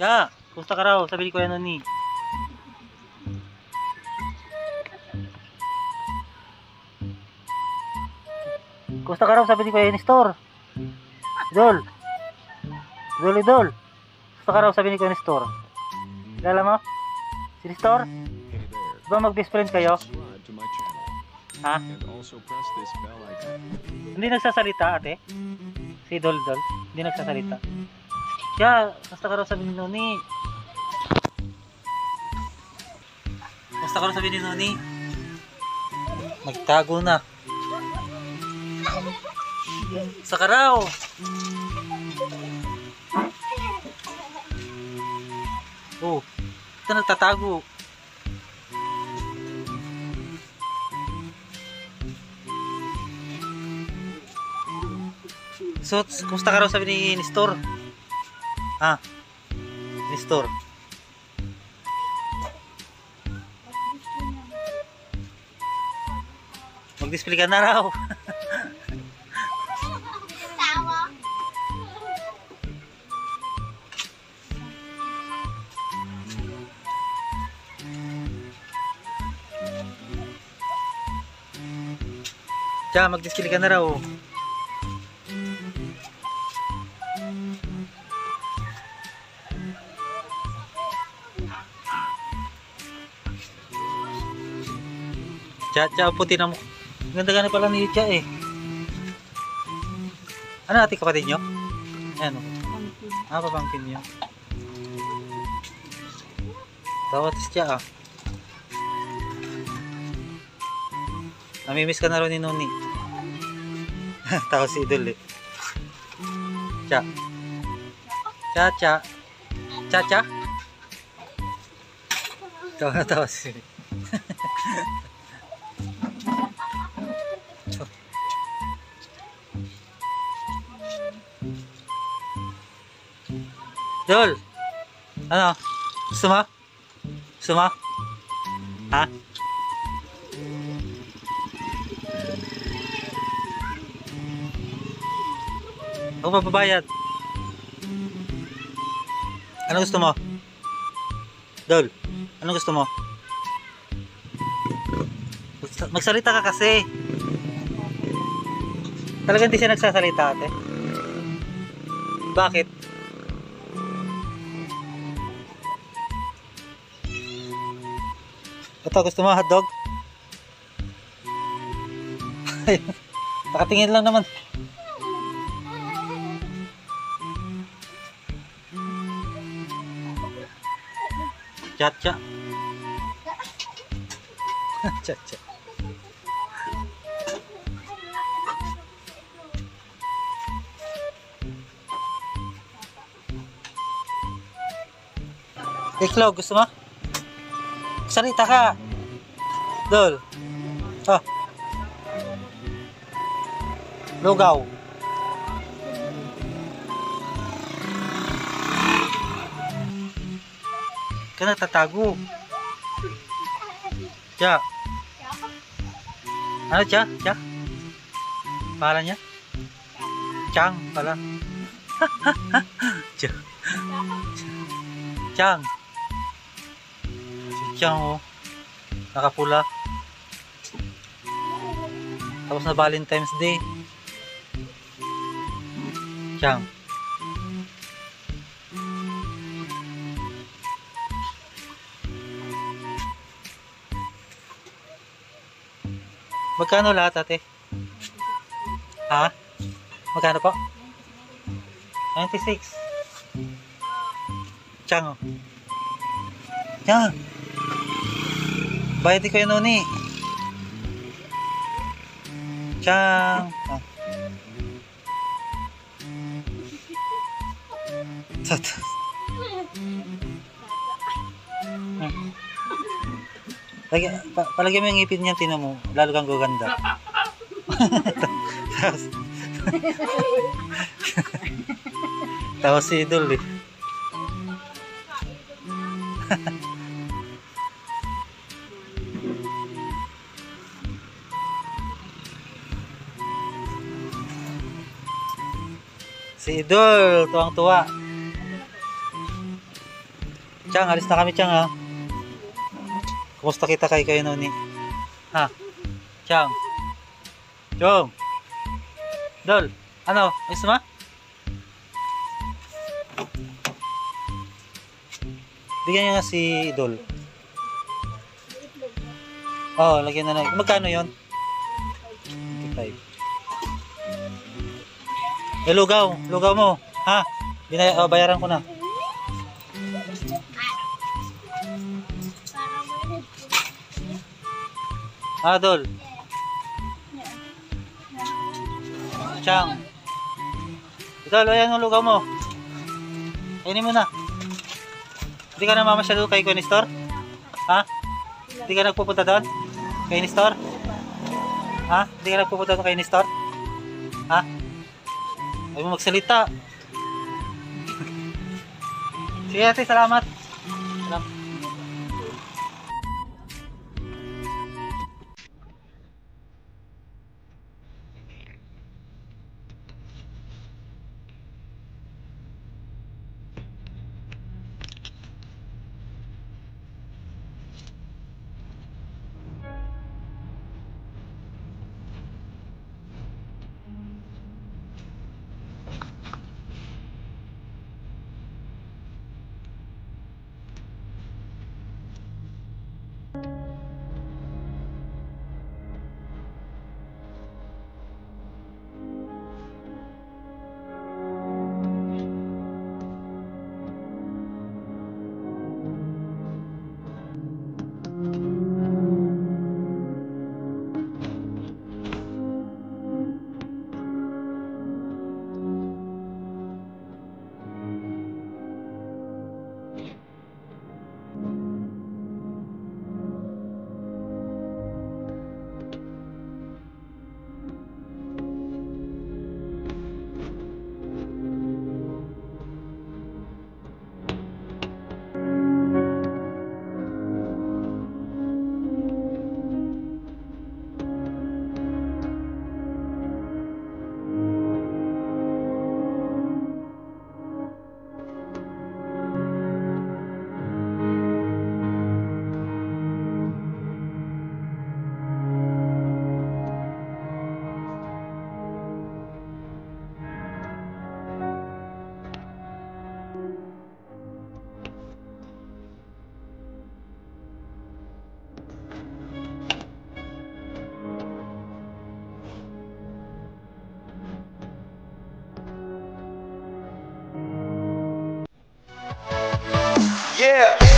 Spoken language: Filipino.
Ya, kumusta ka raw? Sabi ni Kuya Noni. Kumusta ka raw? Sabi ni Kuya Nestor. Idol. Idol, idol. Kumusta ka raw? Sabi ni Kuya Nestor. Kilala mo? Si Nestor? Diba mag-best friend kayo? Ha? Hindi nagsasalita, ate? Si Idol, Idol. Hindi nagsasalita. Kaya, kumusta ka raw? Sabi ni Noni. Kumusta ka raw? Sabi ni Noni. Nagtago na. Sa karaw. Oh, ito nagtatago. So, kumusta ka raw? Sabi ni Nestor. Ah, Nestor. Mag-display ka na raw. Tiyan, mag-display ka na raw. Tiyan, puti na mo. Ganda-ganda pala ni Tiyan eh. Ano ate kapatid nyo? Ayan o. Ah, papangkin nyo. Tawat si Tiyan ah. Namimiss ka na rin ni Noni. Tawag si Idol eh. Cha. Cha cha. Cha cha. Tawa si Idol. Ano? Gusto mo? Gusto mo? Ha? Ako mababayad. Ano gusto mo? Dol, ano gusto mo? Magsalita ka kasi. Talagang hindi siya nagsasalita ate. Bakit? Ito, gusto mo hotdog? Nakatingin lang naman. Cha-cha. Cha-cha. Iklog, gusto mo? Salita ka. Dol. Ah. Lugaw. Ka natatago. Tiya. Ano Tiya? Tiya? Pangalan niya? Chang pala. Tiya. Chang. Si Chang oh. Nakapula. Tapos na Valentine's Day. Chang. Magkano lahat ate? Ha? Magkano po? 96. Chang oh. Chang. Bayad ko yun Noni. Chang. Ah. Palagyan mo yung ngipin niya, tinan mo, lalo kang gaganda. Tapos si Idol eh. Si Idol, tuwang-tuwa. Chang, alis na kami, Chang, ha? Kumusta kita kay kayo Noni? Ha? Chang? Chong? Dol? Ano? Ayos ma? Bigyan nyo nga si Dol. Oo, lagyan na na. Magkano yun? 25. Lugaw. Lugaw mo. Ha? Bayaran ko na. Dol. Chang. Dol, ayan ang lugaw mo. Kainin mo na. Hindi ka na mamasyado kay Kuya Nestor? Ha? Hindi ka nagpupunta doon? Kay Nestor? Ha? Hindi ka nagpupunta doon kay Nestor? Ha? Ayaw mo magsalita. Sige ate, salamat. Salamat. Yeah.